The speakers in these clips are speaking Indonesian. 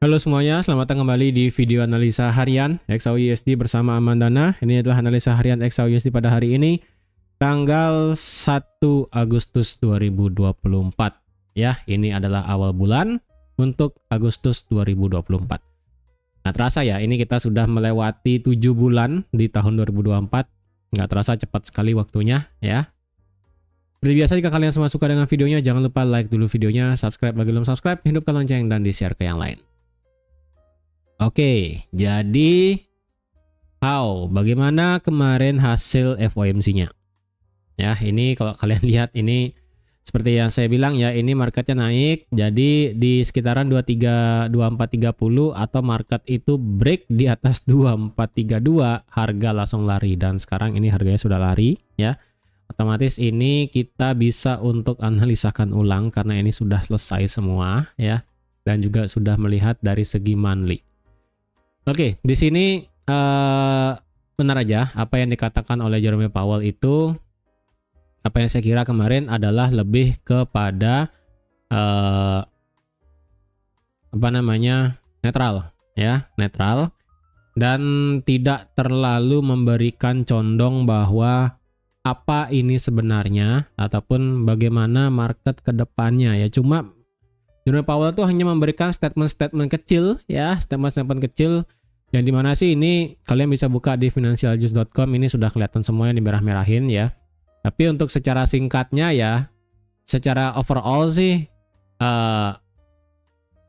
Halo semuanya, selamat datang kembali di video analisa harian XAUUSD bersama Amandana. Ini adalah analisa harian XAUUSD pada hari ini, tanggal 1 Agustus 2024. Ya, ini adalah awal bulan untuk Agustus 2024. Nggak terasa ya, ini kita sudah melewati 7 bulan di tahun 2024. Nggak terasa cepat sekali waktunya ya. Seperti biasa, jika kalian semua suka dengan videonya, jangan lupa like dulu videonya, subscribe bagi belum subscribe, hidupkan lonceng, dan di-share ke yang lain. Oke, jadi bagaimana kemarin hasil FOMC-nya? Ya, ini kalau kalian lihat ini seperti yang saya bilang ya, ini marketnya naik. Jadi di sekitaran 2430 atau market itu break di atas 2432, harga langsung lari dan sekarang ini harganya sudah lari ya. Otomatis ini kita bisa untuk analisakan ulang karena ini sudah selesai semua ya, dan juga sudah melihat dari segi monthly. Oke, di sini benar aja apa yang dikatakan oleh Jerome Powell itu, apa yang saya kira kemarin adalah lebih kepada netral ya, netral dan tidak terlalu memberikan condong bahwa apa ini sebenarnya ataupun bagaimana market ke depannya ya. Cuma Jerome Powell tuh hanya memberikan statement-statement kecil ya, statement-statement kecil yang dimana sih ini kalian bisa buka di financialjuice.com, ini sudah kelihatan semuanya di merah-merahin ya. Tapi untuk secara singkatnya ya, secara overall sih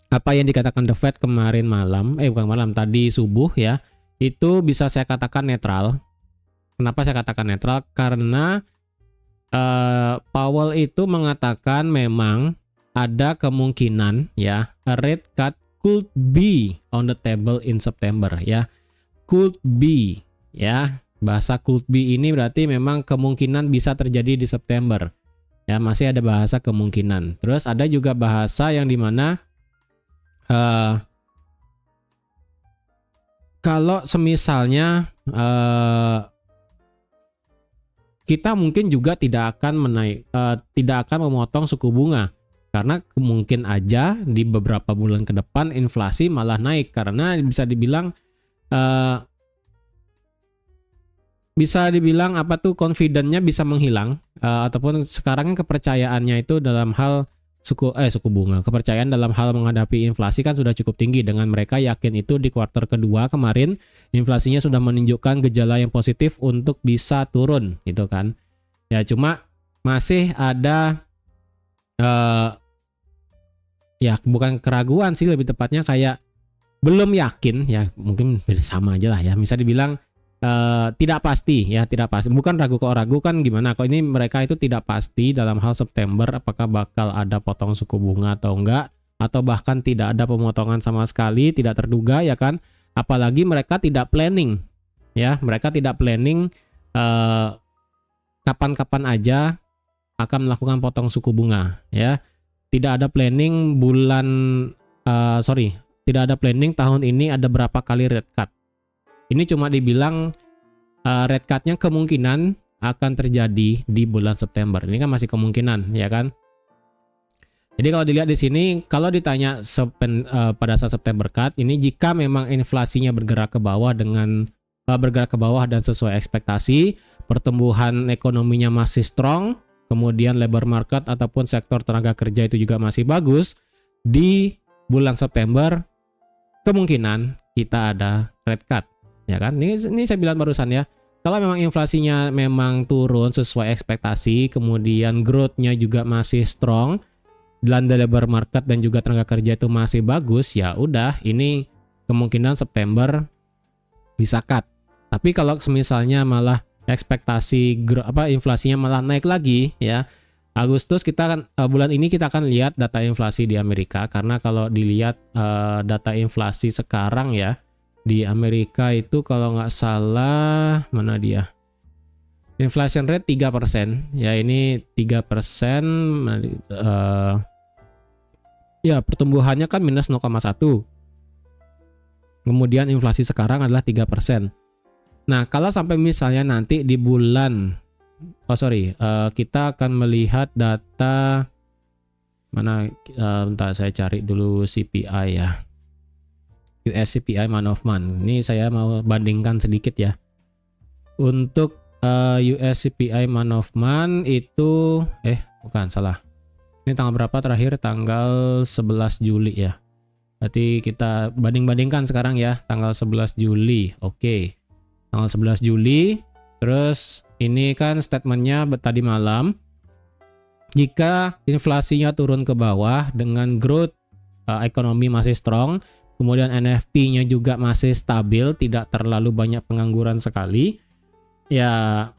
apa yang dikatakan The Fed kemarin malam, bukan malam, tadi subuh ya, itu bisa saya katakan netral. Kenapa saya katakan netral? Karena Powell itu mengatakan memang ada kemungkinan ya, a rate cut could be on the table in September ya. Could be ya. Bahasa could be ini berarti memang kemungkinan bisa terjadi di September. Ya, masih ada bahasa kemungkinan. Terus ada juga bahasa yang dimana kalau semisalnya kita mungkin juga tidak akan memotong suku bunga. Karena mungkin aja di beberapa bulan ke depan inflasi malah naik, karena bisa dibilang apa tuh, confident-nya bisa menghilang ataupun sekarang kepercayaannya itu dalam hal suku bunga, kepercayaan dalam hal menghadapi inflasi kan sudah cukup tinggi, dengan mereka yakin itu di kuartal kedua kemarin inflasinya sudah menunjukkan gejala yang positif untuk bisa turun gitu kan. Ya, cuma masih ada ya bukan keraguan sih, lebih tepatnya kayak belum yakin ya, mungkin sama aja lah ya, bisa dibilang tidak pasti ya, tidak pasti, bukan ragu. Kok ragu kan gimana, kalau ini mereka itu tidak pasti dalam hal September apakah bakal ada potong suku bunga atau enggak, atau bahkan tidak ada pemotongan sama sekali, tidak terduga ya kan. Apalagi mereka tidak planning ya, mereka tidak planning kapan-kapan aja akan melakukan potong suku bunga ya. Tidak ada planning tidak ada planning tahun ini ada berapa kali rate cut. Ini cuma dibilang rate cut-nya kemungkinan akan terjadi di bulan September. Ini kan masih kemungkinan ya kan. Jadi kalau dilihat di sini, kalau ditanya pada saat September cut ini, jika memang inflasinya bergerak ke bawah dan sesuai ekspektasi, pertumbuhan ekonominya masih strong, kemudian labor market ataupun sektor tenaga kerja itu juga masih bagus, di bulan September kemungkinan kita ada rate cut ya kan. Ini saya bilang barusan ya, kalau memang inflasinya memang turun sesuai ekspektasi, kemudian growth-nya juga masih strong, dan labor market dan juga tenaga kerja itu masih bagus, ya udah, ini kemungkinan September bisa cut. Tapi kalau misalnya malah ekspektasi inflasinya malah naik lagi ya, Agustus kita akan bulan ini kita akan lihat data inflasi di Amerika, karena kalau dilihat data inflasi sekarang ya di Amerika itu kalau nggak salah, mana dia, inflation rate 3% ya, ini 3% ya, pertumbuhannya kan minus 0,1, kemudian inflasi sekarang adalah 3%. Nah, kalau sampai misalnya nanti di bulan kita akan melihat data mana, bentar saya cari dulu CPI ya. US CPI month of month. Ini saya mau bandingkan sedikit ya. Untuk US CPI month of month itu bukan, salah. Ini tanggal berapa terakhir? Tanggal 11 Juli ya. Berarti kita banding-bandingkan sekarang ya, tanggal 11 Juli. Oke. Tanggal 11 Juli. Terus ini kan statementnya tadi malam. Jika inflasinya turun ke bawah dengan growth ekonomi masih strong, kemudian NFP-nya juga masih stabil, tidak terlalu banyak pengangguran sekali, ya,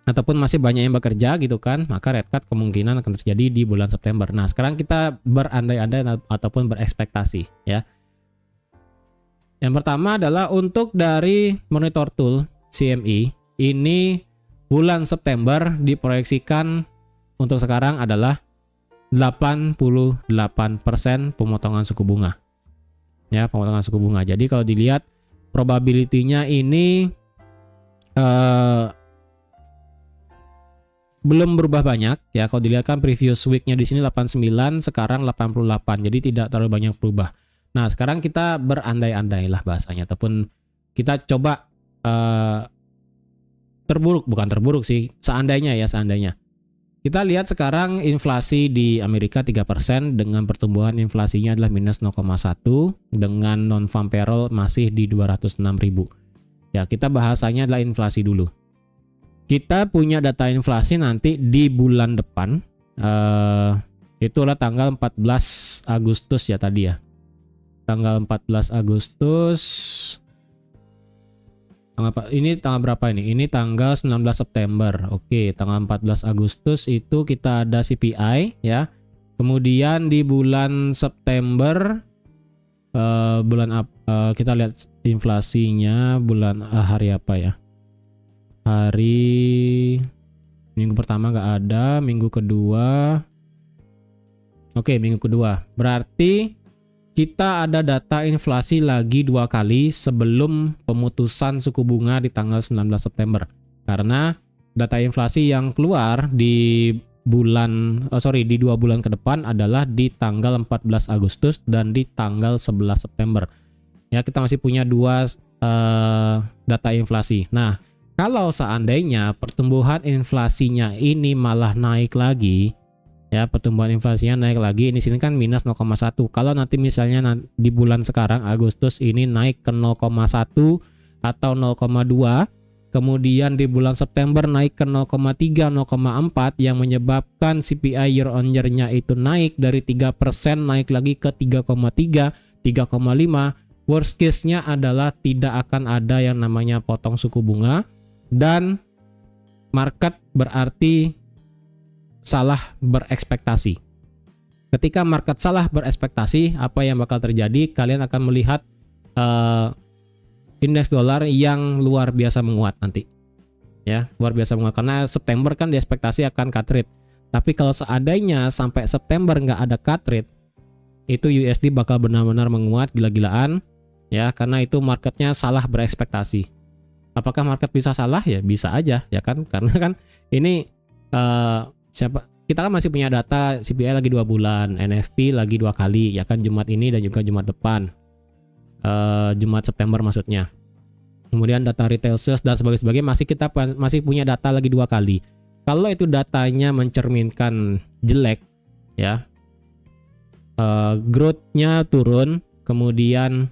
ataupun masih banyak yang bekerja gitu kan, maka rate cut kemungkinan akan terjadi di bulan September. Nah, sekarang kita berandai-andai ataupun berekspektasi ya. Yang pertama adalah untuk dari monitor tool CME, ini bulan September diproyeksikan untuk sekarang adalah 88% pemotongan suku bunga. Ya, pemotongan suku bunga. Jadi kalau dilihat probability-nya ini belum berubah banyak ya. Kalau dilihat kan previous week-nya di sini 89, sekarang 88. Jadi tidak terlalu banyak berubah. Nah, sekarang kita berandai-andai lah bahasanya, ataupun kita coba bukan terburuk sih, seandainya ya, seandainya. Kita lihat sekarang inflasi di Amerika 3% dengan pertumbuhan inflasinya adalah minus 0,1 dengan non-farm payroll masih di 206.000. Ya, kita bahasanya adalah inflasi dulu. Kita punya data inflasi nanti di bulan depan. Itulah tanggal 14 Agustus ya tadi ya. Tanggal 14 Agustus. Ini tanggal berapa ini? Ini tanggal 19 September. Oke, tanggal 14 Agustus itu kita ada CPI ya. Kemudian di bulan September kita lihat inflasinya bulan hari apa ya? Hari minggu pertama nggak ada, minggu kedua. Oke, minggu kedua. Berarti kita ada data inflasi lagi 2 kali sebelum pemutusan suku bunga di tanggal 19 September. Karena data inflasi yang keluar di di 2 bulan ke depan adalah di tanggal 14 Agustus dan di tanggal 11 September. Ya, kita masih punya 2 data inflasi. Nah, kalau seandainya pertumbuhan inflasinya ini malah naik lagi, ya, pertumbuhan inflasinya naik lagi, ini sini kan minus 0,1. Kalau nanti misalnya di bulan sekarang Agustus ini naik ke 0,1 atau 0,2, kemudian di bulan September naik ke 0,3, 0,4 yang menyebabkan CPI year on year-nya itu naik dari 3% naik lagi ke 3,3, 3,5. Worst case-nya adalah tidak akan ada yang namanya potong suku bunga dan market berarti salah berekspektasi. Ketika market salah berekspektasi, apa yang bakal terjadi? Kalian akan melihat indeks dolar yang luar biasa menguat nanti. Ya, luar biasa menguat karena September kan diekspektasi akan cut rate. Tapi kalau seandainya sampai September nggak ada cut rate, itu USD bakal benar-benar menguat gila-gilaan ya, karena itu marketnya salah berekspektasi. Apakah market bisa salah? Ya bisa aja ya kan, karena kan ini kita kan masih punya data CPI lagi 2 bulan, NFP lagi 2 kali ya kan, Jumat ini dan juga Jumat depan, Jumat September maksudnya. Kemudian data retail sales dan sebagainya masih punya data lagi 2 kali. Kalau itu datanya mencerminkan jelek ya, growth-nya turun, kemudian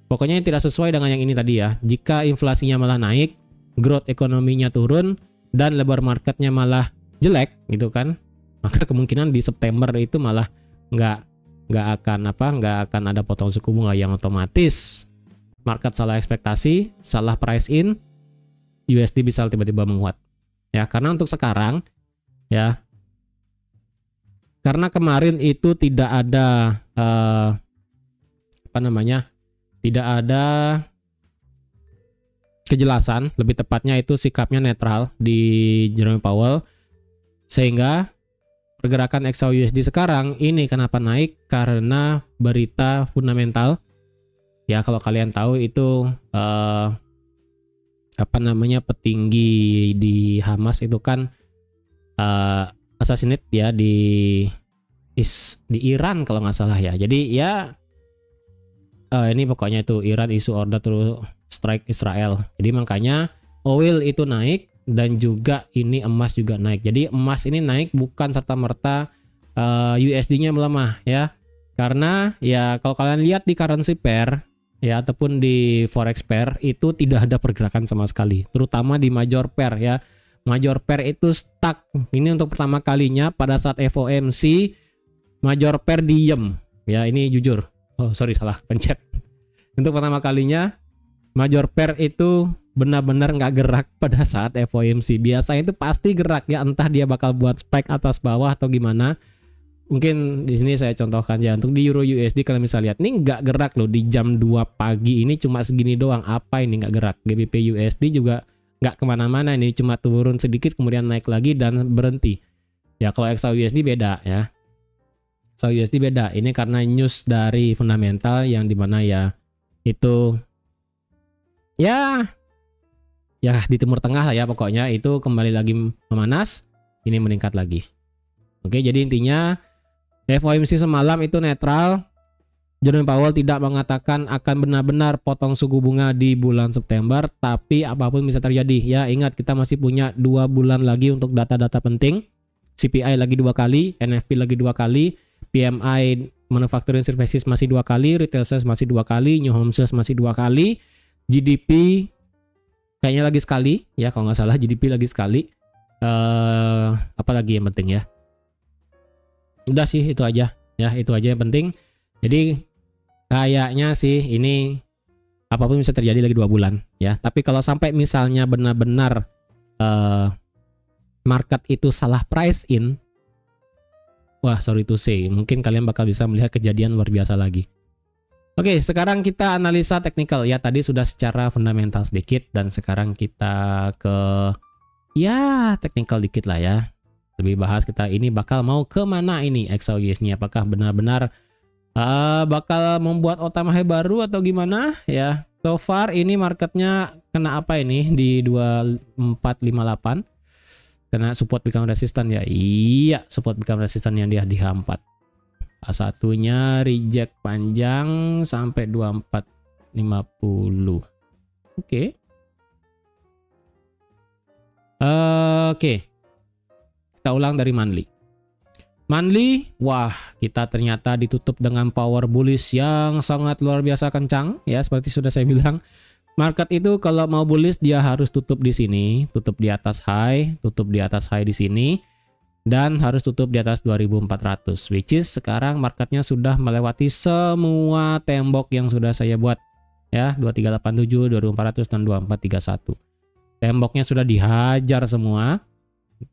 pokoknya yang tidak sesuai dengan yang ini tadi ya. Jika inflasinya malah naik, growth ekonominya turun, dan labor marketnya malah jelek gitu kan, maka kemungkinan di September itu malah nggak akan ada potong suku bunga, yang otomatis market salah ekspektasi, salah price in, USD bisa tiba-tiba menguat ya. Karena untuk sekarang ya, karena kemarin itu tidak ada tidak ada kejelasan, lebih tepatnya itu sikapnya netral di Jerome Powell, sehingga pergerakan XAUUSD sekarang ini kenapa naik? Karena berita fundamental ya. Kalau kalian tahu itu petinggi di Hamas itu kan assassinate ya di Iran kalau nggak salah ya. Jadi ya ini pokoknya itu Iran issue order to strike Israel. Jadi makanya oil itu naik dan juga ini emas juga naik. Jadi emas ini naik bukan serta-merta USD-nya melemah ya. Karena ya kalau kalian lihat di currency pair ya ataupun di forex pair itu tidak ada pergerakan sama sekali, terutama di major pair ya. Major pair itu stuck. Ini untuk pertama kalinya pada saat FOMC major pair diem ya, ini jujur. Oh sorry, salah pencet. Untuk pertama kalinya major pair itu benar-benar nggak gerak pada saat FOMC. Biasanya itu pasti gerak ya, entah dia bakal buat spike atas bawah atau gimana. Mungkin di sini saya contohkan ya, untuk di Euro USD kalian bisa lihat ini nggak gerak loh di jam 2 pagi ini, cuma segini doang. Apa ini nggak gerak? GBP USD juga nggak kemana-mana, ini cuma turun sedikit kemudian naik lagi dan berhenti. Ya kalau XAU USD beda ya. XAU USD beda. Ini karena news dari fundamental yang dimana ya itu ya di Timur Tengah lah ya, pokoknya itu kembali lagi memanas, ini meningkat lagi. Oke, jadi intinya FOMC semalam itu netral. Jerome Powell tidak mengatakan akan benar-benar potong suku bunga di bulan September, tapi apapun bisa terjadi. Ya, ingat kita masih punya 2 bulan lagi untuk data-data penting. CPI lagi 2 kali, NFP lagi 2 kali, PMI Manufacturing Services masih 2 kali, Retail Sales masih 2 kali, New Home Sales masih 2 kali, GDP kayaknya lagi sekali, ya kalau nggak salah GDP lagi sekali. Apa lagi yang penting ya? Udah sih itu aja, ya itu aja yang penting. Jadi kayaknya sih ini apapun bisa terjadi lagi 2 bulan ya. Tapi kalau sampai misalnya benar-benar market itu salah price in, wah sorry to say, mungkin kalian bakal bisa melihat kejadian luar biasa lagi. Oke, sekarang kita analisa teknikal ya. Tadi sudah secara fundamental sedikit dan sekarang kita ke ya teknikal dikit lah ya. Lebih bahas kita ini bakal mau kemana ini XAUUSD, apakah benar-benar bakal membuat all-time high baru atau gimana ya. So far ini marketnya kena apa ini di 2458, kena support become resistant ya. Iya, support become resistant yang dia di H4. Satunya reject panjang sampai 2450. Oke. Oke. Kita ulang dari monthly. Monthly, wah kita ternyata ditutup dengan power bullish yang sangat luar biasa kencang ya, seperti sudah saya bilang. Market itu kalau mau bullish dia harus tutup di sini, tutup di atas high di sini, dan harus tutup di atas 2400, which is sekarang marketnya sudah melewati semua tembok yang sudah saya buat ya, 2387, 2400 dan 2431. Temboknya sudah dihajar semua.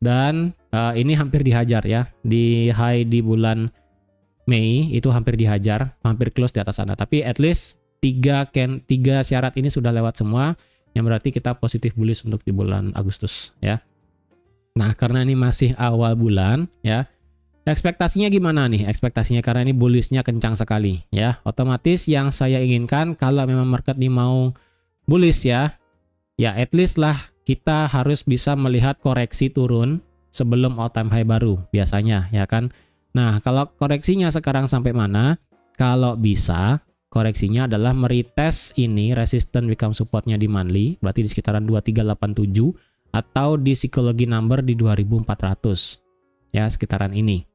Dan ini hampir dihajar ya, di high di bulan Mei itu hampir dihajar, hampir close di atas sana. Tapi at least 3 syarat ini sudah lewat semua, yang berarti kita positif bullish untuk di bulan Agustus ya. Nah karena ini masih awal bulan ya, ekspektasinya gimana nih? Ekspektasinya karena ini bullishnya kencang sekali ya, otomatis yang saya inginkan kalau memang market ini mau bullish ya at least lah kita harus bisa melihat koreksi turun sebelum all time high baru biasanya ya kan. Nah kalau koreksinya sekarang sampai mana? Kalau bisa koreksinya adalah meretest ini resistance become supportnya di monthly, berarti di sekitaran 2387 atau di psychology number di 2400 ya, sekitaran ini.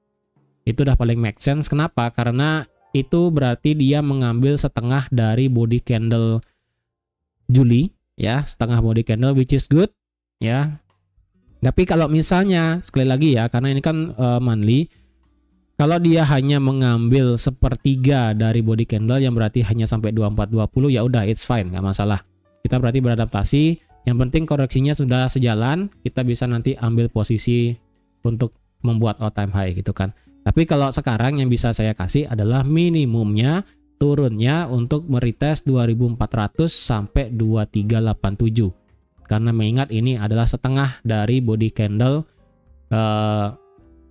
Itu udah paling make sense. Kenapa? Karena itu berarti dia mengambil setengah dari body candle Juli ya, setengah body candle, which is good ya. Tapi kalau misalnya sekali lagi ya, karena ini kan monthly, kalau dia hanya mengambil sepertiga dari body candle yang berarti hanya sampai 2420, ya udah it's fine, nggak masalah. Kita berarti beradaptasi. Yang penting koreksinya sudah sejalan, kita bisa nanti ambil posisi untuk membuat all time high gitu kan. Tapi kalau sekarang yang bisa saya kasih adalah minimumnya turunnya untuk meretest 2400 sampai 2387. Karena mengingat ini adalah setengah dari body candle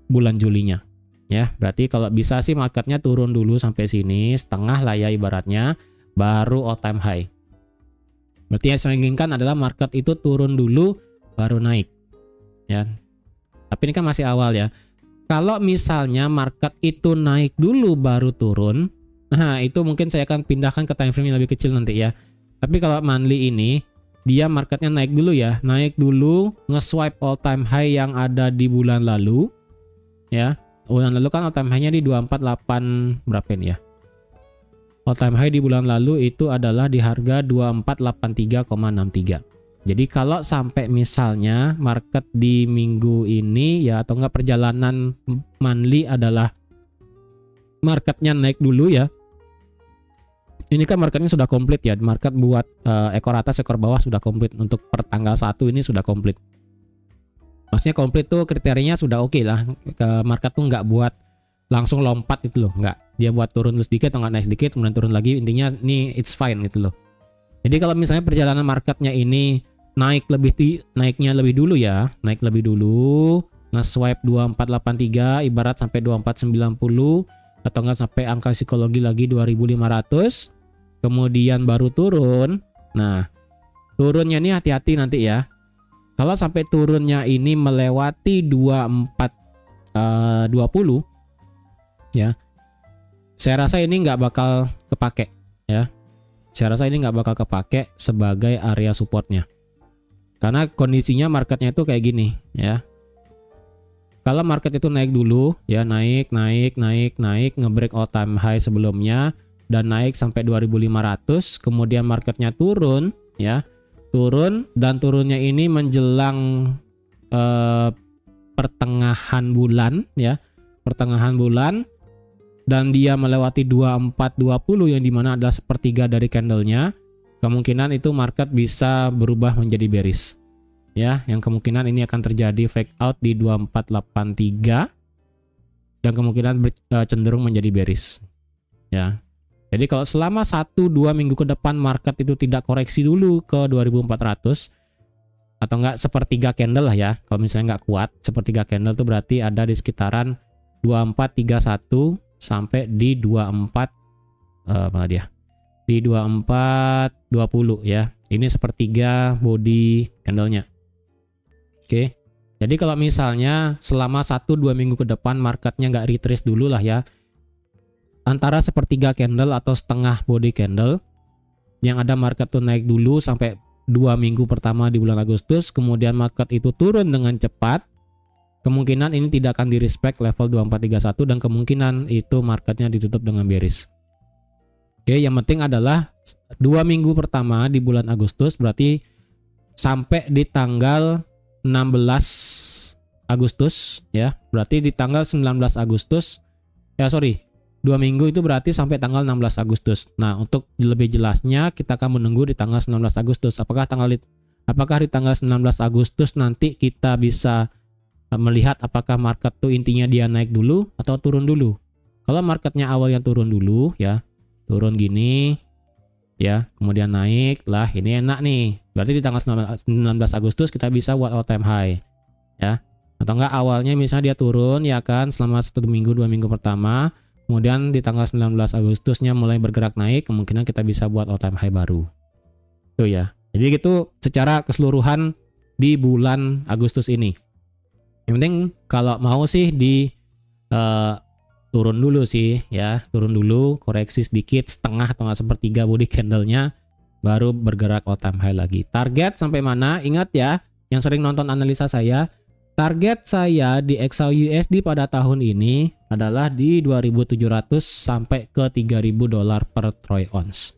bulan Julinya. Ya, berarti kalau bisa sih marketnya turun dulu sampai sini, setengah lah ya ibaratnya, baru all time high. Berarti yang saya inginkan adalah market itu turun dulu baru naik. Ya. Tapi ini kan masih awal ya. Kalau misalnya market itu naik dulu baru turun, Nah, itu mungkin saya akan pindahkan ke time frame yang lebih kecil nanti ya. Tapi kalau monthly ini, dia marketnya naik dulu ya. Naik dulu, nge-swipe all time high yang ada di bulan lalu. Ya, bulan lalu kan all time high-nya di 248 berapa ini ya? All time high di bulan lalu itu adalah di harga 2483,63. Jadi kalau sampai misalnya market di minggu ini ya, atau enggak perjalanan monthly adalah marketnya naik dulu ya. Ini kan marketnya sudah komplit ya. Market buat ekor atas, ekor bawah sudah komplit. Untuk per tanggal 1 ini sudah komplit. Maksudnya komplit tuh kriterianya sudah oke lah. Market tuh nggak buat langsung lompat gitu loh. Nggak. Dia buat turun dulu sedikit atau nggak naik sedikit kemudian turun lagi. Intinya ini it's fine gitu loh. Jadi kalau misalnya perjalanan marketnya ini naiknya lebih dulu ya. Naik lebih dulu. Nge-swipe 2483 ibarat sampai 2490. Atau nggak sampai angka psikologi lagi 2500. Kemudian baru turun. Nah, turunnya ini hati-hati nanti ya. Kalau sampai turunnya ini melewati 2420 ya, saya rasa ini nggak bakal kepake ya. Saya rasa ini nggak bakal kepake sebagai area supportnya. Karena kondisinya marketnya itu kayak gini ya. Kalau market itu naik dulu ya, naik, nge-break all time high sebelumnya dan naik sampai 2500, kemudian marketnya turun ya. Turun dan turunnya ini menjelang pertengahan bulan ya. Pertengahan bulan dan dia melewati 2420 yang dimana adalah sepertiga dari candlenya. Kemungkinan itu market bisa berubah menjadi bearish. Ya, yang kemungkinan ini akan terjadi fake out di 2483 dan kemungkinan cenderung menjadi bearish. Ya. Jadi kalau selama 1-2 minggu ke depan market itu tidak koreksi dulu ke 2400 atau enggak sepertiga candle lah ya. Kalau misalnya nggak kuat, sepertiga candle itu berarti ada di sekitaran 2431 sampai di 24 mana dia? Di 2420 ya. Ini sepertiga body candlenya. Oke. Jadi kalau misalnya selama 1-2 minggu ke depan marketnya nggak retrace dulu lah ya. Antara sepertiga candle atau setengah body candle yang ada market tuh naik dulu sampai 2 minggu pertama di bulan Agustus, kemudian market itu turun dengan cepat, kemungkinan ini tidak akan di respect level 2431 dan kemungkinan itu marketnya ditutup dengan bearish. Oke, yang penting adalah 2 minggu pertama di bulan Agustus berarti sampai di tanggal 16 Agustus ya, berarti di tanggal 19 Agustus ya, 2 minggu itu berarti sampai tanggal 16 Agustus. Nah, untuk lebih jelasnya kita akan menunggu di tanggal 19 Agustus. Apakah di tanggal 19 Agustus nanti kita bisa melihat apakah market tuh intinya dia naik dulu atau turun dulu. Kalau marketnya awalnya turun dulu ya, turun gini ya, kemudian naik lah, ini enak nih. Berarti di tanggal 19 Agustus kita bisa buat all time high ya. Atau enggak awalnya misalnya dia turun ya kan selama 1 minggu 2 minggu pertama. Kemudian di tanggal 19 Agustusnya mulai bergerak naik, kemungkinan kita bisa buat all time high baru. Tuh ya. Jadi gitu secara keseluruhan di bulan Agustus ini. Yang penting kalau mau sih di turun dulu sih ya, turun dulu, koreksi sedikit setengah atau nggak sepertiga body candlenya, baru bergerak all time high lagi. Target sampai mana? Ingat ya, yang sering nonton analisa saya, target saya di XAUUSD pada tahun ini adalah di 2.700 sampai ke 3.000 dolar per troy ounce.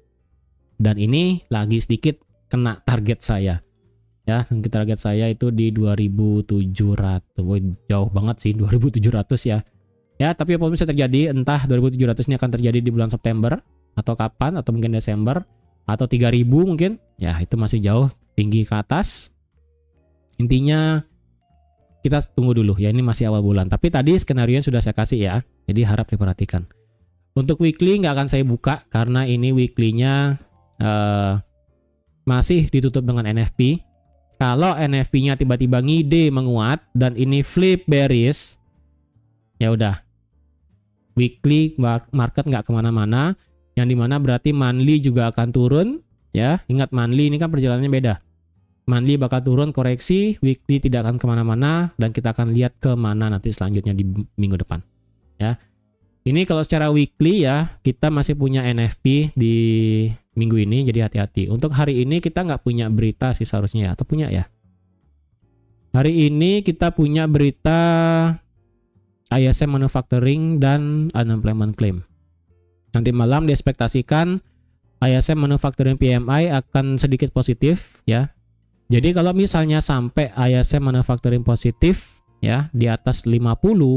Dan ini lagi sedikit kena target saya. Ya, target saya itu di 2.700. Woi, jauh banget sih 2.700 ya. Ya, tapi apa bisa terjadi, entah 2.700 ini akan terjadi di bulan September atau kapan, atau mungkin Desember atau 3.000 mungkin. Ya, itu masih jauh tinggi ke atas. Intinya kita tunggu dulu ya, ini masih awal bulan. Tapi tadi skenario sudah saya kasih ya, jadi harap diperhatikan. Untuk weekly nggak akan saya buka karena ini weekly-nya masih ditutup dengan NFP. Kalau NFP-nya tiba-tiba ngide menguat dan ini flip bearish, ya udah, weekly market nggak kemana-mana. Yang dimana berarti monthly juga akan turun ya. Ingat monthly ini kan perjalanannya beda. Monthly bakal turun koreksi, weekly tidak akan kemana-mana dan kita akan lihat kemana nanti selanjutnya di minggu depan ya. Ini kalau secara weekly ya, kita masih punya NFP di minggu ini, jadi hati-hati. Untuk hari ini kita nggak punya berita sih seharusnya ya, atau punya ya? Hari ini kita punya berita ISM Manufacturing dan Unemployment Claim. Nanti malam diekspektasikan ISM Manufacturing PMI akan sedikit positif ya. Jadi kalau misalnya sampai ISM Manufacturing positif ya di atas 50,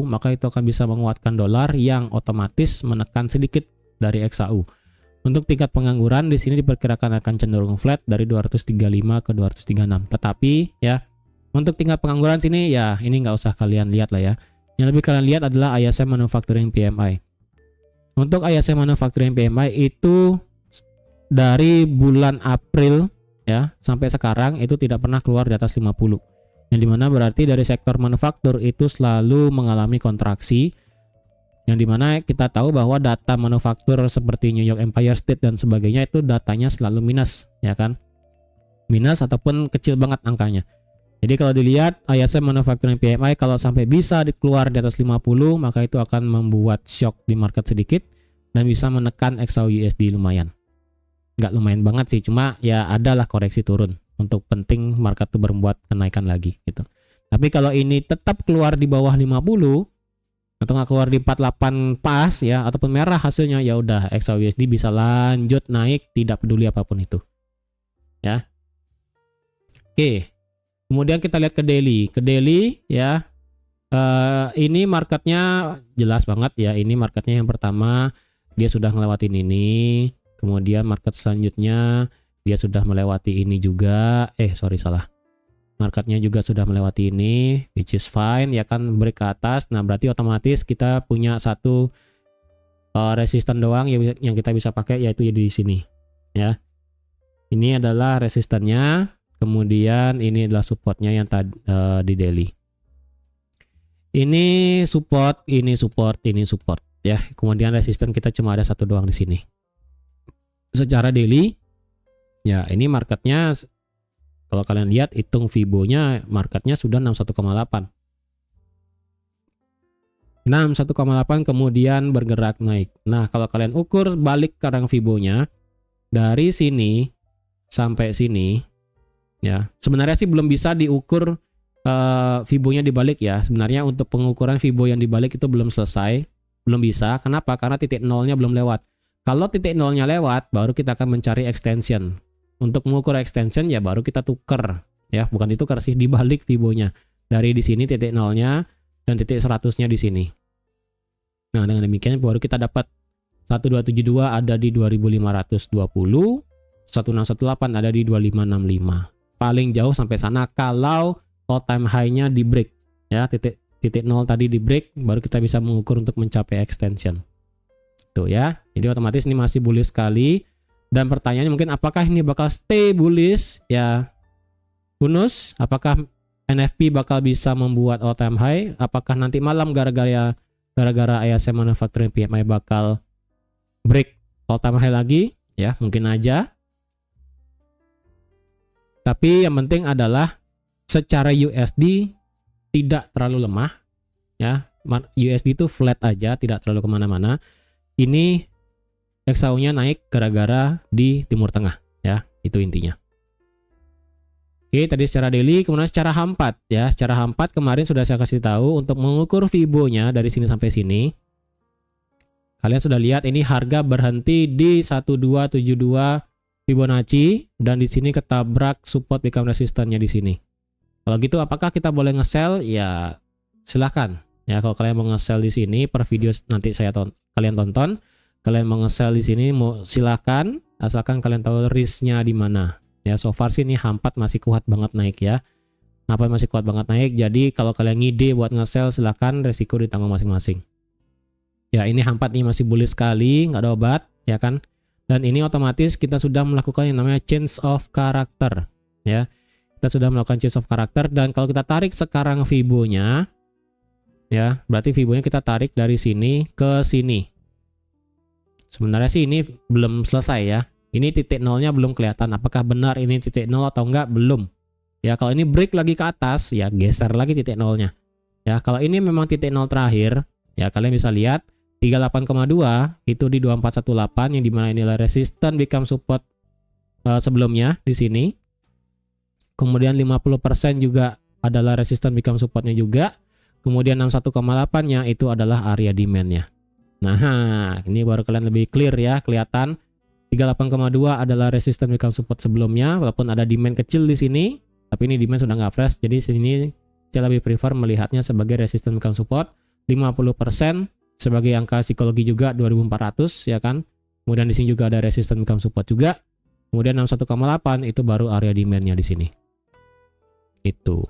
maka itu akan bisa menguatkan dolar yang otomatis menekan sedikit dari XAU. Untuk tingkat pengangguran di sini diperkirakan akan cenderung flat dari 235 ke 236. Tetapi ya untuk tingkat pengangguran sini ya ini nggak usah kalian lihat lah ya. Yang lebih kalian lihat adalah ISM Manufacturing PMI. Untuk ISM Manufacturing PMI itu dari bulan April ya sampai sekarang itu tidak pernah keluar di atas 50. Yang dimana berarti dari sektor manufaktur itu selalu mengalami kontraksi, yang dimana kita tahu bahwa data manufaktur seperti New York Empire State dan sebagainya itu datanya selalu minus ya kan, minus ataupun kecil banget angkanya. Jadi kalau dilihat ISM Manufacturing PMI kalau sampai bisa keluar di atas 50, maka itu akan membuat shock di market sedikit dan bisa menekan XAU USD lumayan. Nggak lumayan banget sih, cuma ya adalah koreksi turun untuk penting market tuh berbuat kenaikan lagi gitu. Tapi kalau ini tetap keluar di bawah 50 atau nggak keluar di 48 pas ya ataupun merah hasilnya, ya udah XAU USD bisa lanjut naik tidak peduli apapun itu. Ya. Oke. Kemudian kita lihat ke daily. Ke daily ya. Ini marketnya jelas banget ya. Ini marketnya yang pertama dia sudah ngelewatin ini. Kemudian market selanjutnya dia sudah melewati ini juga. Salah. Marketnya juga sudah melewati ini, which is fine ya kan, break ke atas. Nah berarti otomatis kita punya satu resisten doang yang kita bisa pakai, yaitu di sini ya. Ini adalah resistannya, kemudian ini adalah supportnya yang di daily. Ini support, ini support, ini support ya. Kemudian resisten kita cuma ada satu doang di sini. Secara daily ya ini marketnya kalau kalian lihat hitung Fibo-nya, marketnya sudah 61,8. 61,8 kemudian bergerak naik. Nah kalau kalian ukur balik sekarang Fibo-nya dari sini sampai sini ya, sebenarnya sih belum bisa diukur Fibo-nya dibalik ya. Sebenarnya untuk pengukuran Fibo yang dibalik itu belum selesai, belum bisa. Kenapa? Karena titik nolnya belum lewat. Kalau titik nolnya lewat, baru kita akan mencari extension. Untuk mengukur extension ya baru kita tuker ya, bukan ditukar sih, dibalik Fibo-nya dari di sini titik nolnya dan titik 100-nya di sini. Nah dengan demikian baru kita dapat 1272 ada di 2520, 1618 ada di 2565. Paling jauh sampai sana kalau all time high-nya di break ya, titik nol tadi di break, baru kita bisa mengukur untuk mencapai extension. Tuh ya. Jadi otomatis ini masih bullish sekali. Dan pertanyaannya mungkin apakah ini bakal stay bullish ya? Who knows? Apakah NFP bakal bisa membuat all time high? Apakah nanti malam gara-gara ISM Manufacturing PMI bakal break all time high lagi? Ya, mungkin aja. Tapi yang penting adalah secara USD tidak terlalu lemah ya. USD itu flat aja, tidak terlalu kemana-mana. Ini XAU-nya naik gara-gara di Timur Tengah ya, itu intinya. Oke, tadi secara daily, kemudian secara H4 ya. Secara H4 kemarin sudah saya kasih tahu untuk mengukur Fibo-nya dari sini sampai sini. Kalian sudah lihat ini harga berhenti di 1272 Fibonacci dan di sini ketabrak support become resistannya di sini. Kalau gitu apakah kita boleh nge-sell? Ya silahkan. Ya kalau kalian mau nge-sell di sini per video nanti kalian tonton. Kalian mau nge-sell di sini mau silakan, asalkan kalian tahu risk-nya di mana. Ya so far sih ini H4 masih kuat banget naik ya. H4 masih kuat banget naik. Jadi kalau kalian ngide buat nge-sell silakan, resiko ditanggung masing-masing. Ya ini H4 ini masih bullish sekali, nggak ada obat ya kan. Dan ini otomatis kita sudah melakukan yang namanya change of character ya. Kita sudah melakukan change of character dan kalau kita tarik sekarang Fibo-nya ya, berarti Fibo-nya kita tarik dari sini ke sini. Sebenarnya sih ini belum selesai ya. Ini titik nolnya belum kelihatan. Apakah benar ini titik nol atau enggak? Belum. Ya kalau ini break lagi ke atas, ya geser lagi titik nolnya. Ya kalau ini memang titik nol terakhir, ya kalian bisa lihat 38,2 itu di 2418 yang dimana inilah resisten become support sebelumnya di sini. Kemudian 50% juga adalah resisten become supportnya juga. Kemudian 61,8-nya itu adalah area demand-nya. Nah, ini baru kalian lebih clear ya, kelihatan. 38,2 adalah resisten become support sebelumnya, walaupun ada demand kecil di sini, tapi ini demand sudah nggak fresh, jadi sini saya lebih prefer melihatnya sebagai resisten become support. 50% sebagai angka psikologi juga 2400 ya kan. Kemudian di sini juga ada resisten become support juga. Kemudian 61,8 itu baru area demand-nya di sini. Itu.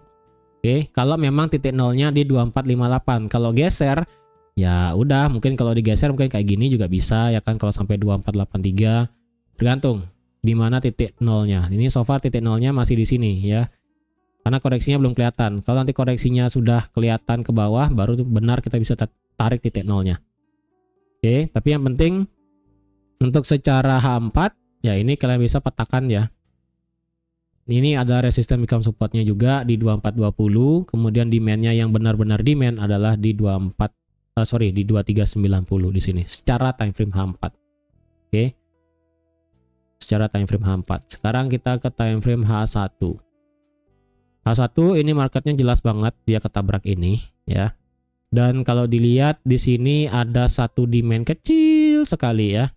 Oke, kalau memang titik nolnya di 2458, kalau geser ya udah, mungkin kalau digeser mungkin kayak gini juga bisa ya kan, kalau sampai 2483 tergantung di mana titik nolnya. Ini so far titik nolnya masih di sini ya. Karena koreksinya belum kelihatan. Kalau nanti koreksinya sudah kelihatan ke bawah baru benar kita bisa tarik titik nolnya. Oke, tapi yang penting untuk secara H4 ya ini kalian bisa petakan ya. Ini ada resisten become supportnya juga di 2420, kemudian demandnya yang benar-benar demand adalah di 2390 di sini secara time frame H4. Oke. Secara time frame H4. Sekarang kita ke time frame H1. H1 ini marketnya jelas banget dia ketabrak ini ya. Dan kalau dilihat di sini ada satu demand kecil sekali ya.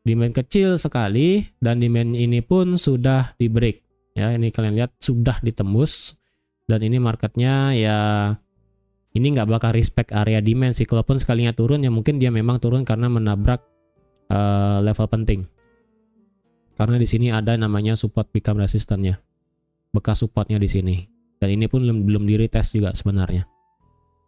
Demand kecil sekali dan demand ini pun sudah di break. Ya, ini kalian lihat sudah ditembus dan ini marketnya ya ini nggak bakal respect area demand sih. Kalaupun sekalinya turun ya mungkin dia memang turun karena menabrak level penting. Karena di sini ada namanya support become resistance-nya. Bekas supportnya di sini. Dan ini pun belum di retest juga sebenarnya.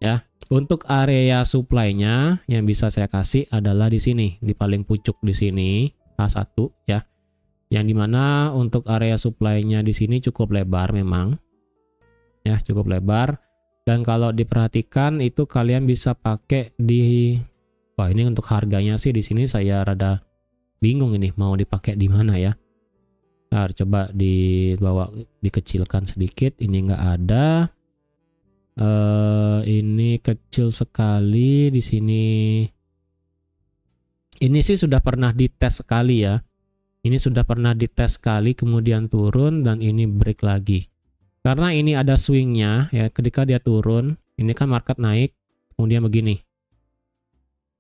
Ya, untuk area supply-nya yang bisa saya kasih adalah di sini, di paling pucuk di sini H1 ya. Yang dimana untuk area supply-nya di sini cukup lebar memang. Ya, cukup lebar. Dan kalau diperhatikan itu kalian bisa pakai di, wah ini untuk harganya sih di sini saya rada bingung ini mau dipakai di mana ya. Nah, coba dibawa dikecilkan sedikit. Ini nggak ada. Ini kecil sekali di sini. Ini sih sudah pernah dites sekali ya. Ini sudah pernah dites sekali kemudian turun dan ini break lagi. Karena ini ada swingnya ya, ketika dia turun, ini kan market naik, kemudian begini.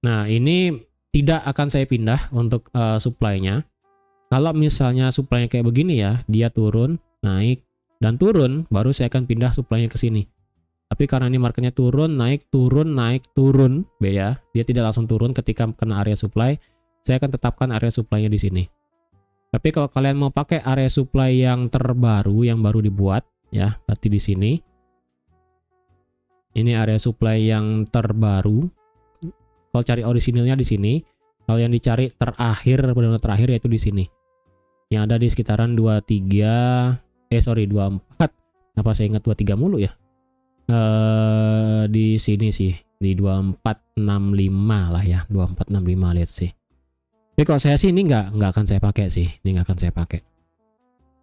Nah ini tidak akan saya pindah untuk supply-nya. Kalau misalnya supply-nya kayak begini ya, dia turun, naik, dan turun, baru saya akan pindah supply-nya ke sini. Tapi karena ini marketnya turun, naik, turun, beda. Dia tidak langsung turun ketika kena area supply. Saya akan tetapkan area supply-nya di sini. Tapi kalau kalian mau pakai area supply yang terbaru, yang baru dibuat, ya, berarti di sini. Ini area supply yang terbaru. Kalau cari orisinilnya di sini. Kalau yang dicari terakhir, benar-benar terakhir yaitu di sini. Yang ada di sekitaran 24. Kenapa saya ingat 23 mulu ya? Di sini sih, di 2465 lah ya, 2465 lihat sih. Tapi kalau saya sih ini nggak akan saya pakai sih, ini nggak akan saya pakai.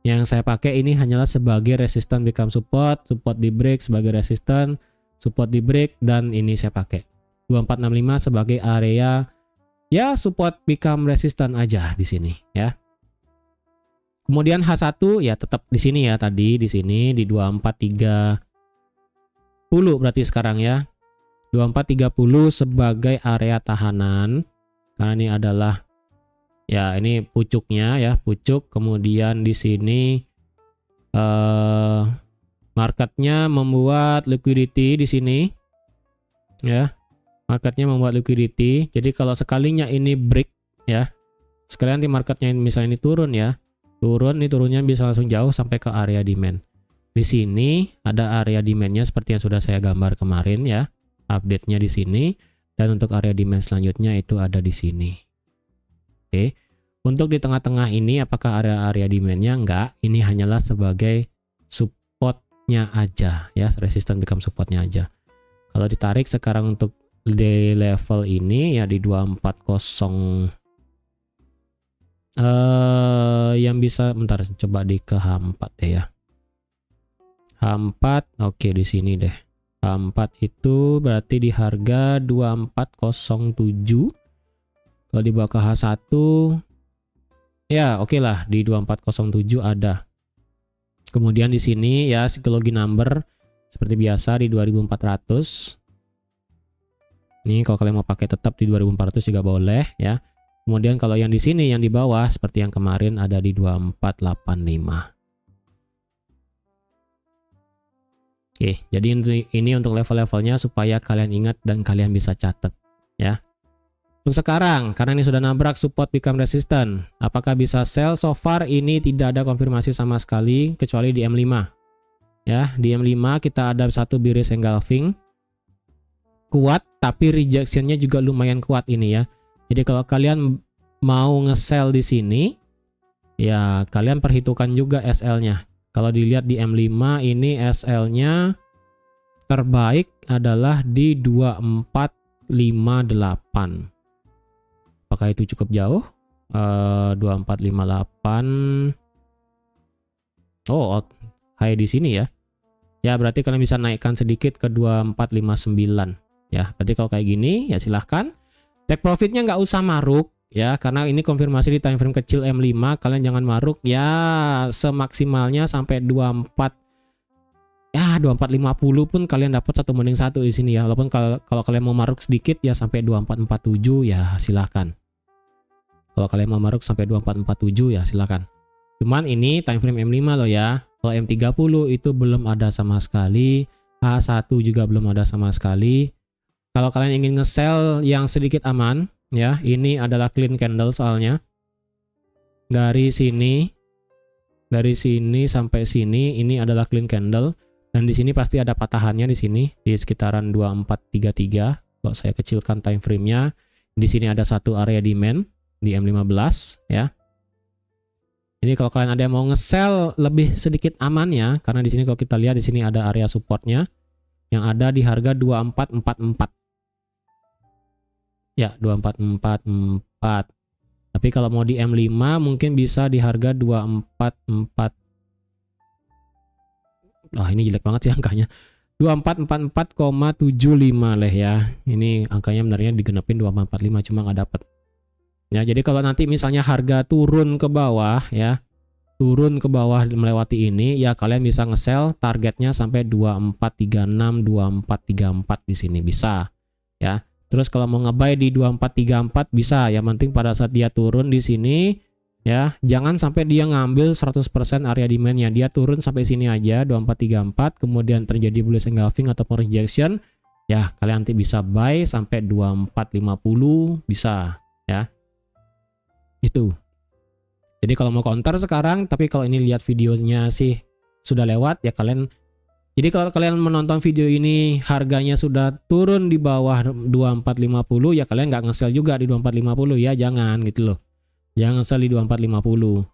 Yang saya pakai ini hanyalah sebagai resistance become support, support di break sebagai resistance, support di break, dan ini saya pakai 2465 sebagai area ya support become resistance aja di sini ya. Kemudian H1 ya tetap di sini ya, tadi di sini di 2430 berarti sekarang ya. 2430 sebagai area tahanan karena ini adalah ya ini pucuknya ya, pucuk. Kemudian di sini marketnya membuat liquidity di sini ya, marketnya membuat liquidity. Jadi kalau sekalinya ini break ya, sekalian di marketnya misalnya ini turun ya, turun, ini turunnya bisa langsung jauh sampai ke area demand. Di sini ada area demandnya seperti yang sudah saya gambar kemarin ya, update-nya di sini. Dan untuk area demand selanjutnya itu ada di sini. Oke, untuk di tengah-tengah ini apakah area demand-nya? Enggak, ini hanyalah sebagai support-nya aja ya, resistance become support-nya aja. Kalau ditarik sekarang untuk di level ini ya di 240 yang bisa, bentar coba di ke H4 deh ya. H4 oke di sini deh. H4 itu berarti di harga 2407. Kalau dibawa ke H1 ya oke lah, di 2407 ada. Kemudian di sini ya psikologi number seperti biasa di 2400. Nih kalau kalian mau pakai tetap di 2400 juga boleh ya. Kemudian kalau yang di sini yang di bawah seperti yang kemarin ada di 2485. Oke, jadi ini untuk level-levelnya supaya kalian ingat dan kalian bisa catat ya. Untuk sekarang, karena ini sudah nabrak support become resistant, apakah bisa sell? So far ini tidak ada konfirmasi sama sekali kecuali di M5. Ya, di M5 kita ada satu bearish engulfing kuat, tapi rejectionnya juga lumayan kuat ini ya. Jadi kalau kalian mau nge-sell di sini, ya kalian perhitungkan juga SL-nya. Kalau dilihat di M5 ini SL-nya terbaik adalah di 2458. Apakah itu cukup jauh? 2458. Oh, high di sini ya. Ya, berarti kalian bisa naikkan sedikit ke 2459. Ya, berarti kalau kayak gini ya silahkan. Take profitnya nggak usah maruk. Ya, karena ini konfirmasi di time frame kecil M5, kalian jangan maruk ya, semaksimalnya sampai 24 ya 2450 pun kalian dapat 1-1 di sini ya. Walaupun kalau kalian mau maruk sedikit ya sampai 2447 ya silahkan. Kalau kalian mau maruk sampai 2447 ya silahkan. Cuman ini time frame M5 loh ya. Kalau M30 itu belum ada sama sekali, H1 juga belum ada sama sekali. Kalau kalian ingin nge-sell yang sedikit aman ya, ini adalah clean candle soalnya. Dari sini sampai sini ini adalah clean candle, dan di sini pasti ada patahannya di sini di sekitaran 2433. Kalau saya kecilkan time frame-nya, di sini ada satu area demand di M15 ya. Ini kalau kalian ada yang mau nge-sell lebih sedikit aman ya, karena di sini kalau kita lihat di sini ada area supportnya yang ada di harga 2444. Ya, 2444. Tapi kalau mau di M5 mungkin bisa di harga 244. Wah, ini jelek banget sih angkanya. 2444,75 leh ya. Ini angkanya benarnya digenepin 2445 cuma nggak dapet. Ya, jadi kalau nanti misalnya harga turun ke bawah ya, turun ke bawah melewati ini ya, kalian bisa nge-sell targetnya sampai 2436, 2434 di sini bisa ya. Terus kalau mau nge-buy di 2434 bisa, yang penting pada saat dia turun di sini ya, jangan sampai dia ngambil 100% area demand-nya. Dia turun sampai sini aja 2434, kemudian terjadi bullish engulfing ataupun rejection, ya kalian nanti bisa buy sampai 2450 bisa ya. Itu. Jadi kalau mau counter sekarang, tapi kalau ini lihat videonya sih sudah lewat ya kalian. Jadi kalau kalian menonton video ini harganya sudah turun di bawah 2450 ya kalian nggak nge-sell juga di 2450 ya, jangan gitu loh. Jangan nge-sell di 2450.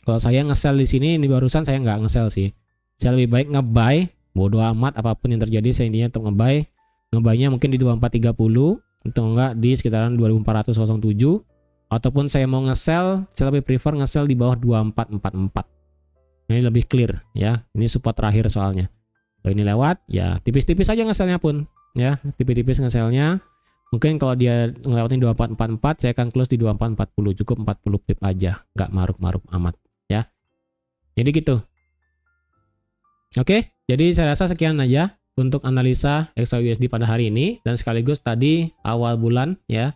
Kalau saya nge-sell di sini, ini barusan saya nggak nge-sell sih. Saya lebih baik nge-buy, bodo amat apapun yang terjadi saya intinya tetap nge-buy. Nge-buy-nya mungkin di 2430 atau enggak di sekitaran 2407, ataupun saya mau nge-sell, saya lebih prefer nge-sell di bawah 2444. Ini lebih clear ya. Ini support terakhir soalnya. Kalau ini lewat ya tipis-tipis aja nge-sell-nya pun ya, tipis-tipis nge-sell-nya. Mungkin kalau dia ngelewatin 2444 saya akan close di 2440, cukup 40 pip aja, nggak maruk-maruk amat ya. Jadi gitu. Oke, jadi saya rasa sekian aja untuk analisa XAUUSD pada hari ini, dan sekaligus tadi awal bulan ya,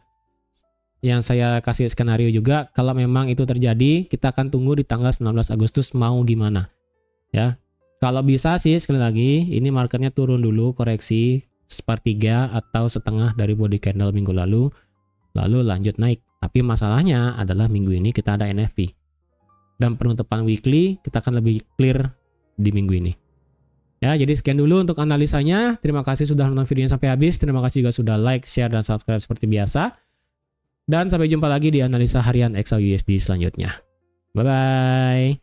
yang saya kasih skenario juga. Kalau memang itu terjadi, kita akan tunggu di tanggal 19 Agustus mau gimana ya. Kalau bisa sih sekali lagi ini marketnya turun dulu, koreksi sepertiga atau setengah dari body candle minggu lalu lanjut naik. Tapi masalahnya adalah minggu ini kita ada NFP dan penutupan weekly kita akan lebih clear di minggu ini ya. Jadi sekian dulu untuk analisanya. Terima kasih sudah nonton videonya sampai habis. Terima kasih juga sudah like, share, dan subscribe seperti biasa. Dan sampai jumpa lagi di analisa harian XAUUSD selanjutnya. Bye-bye.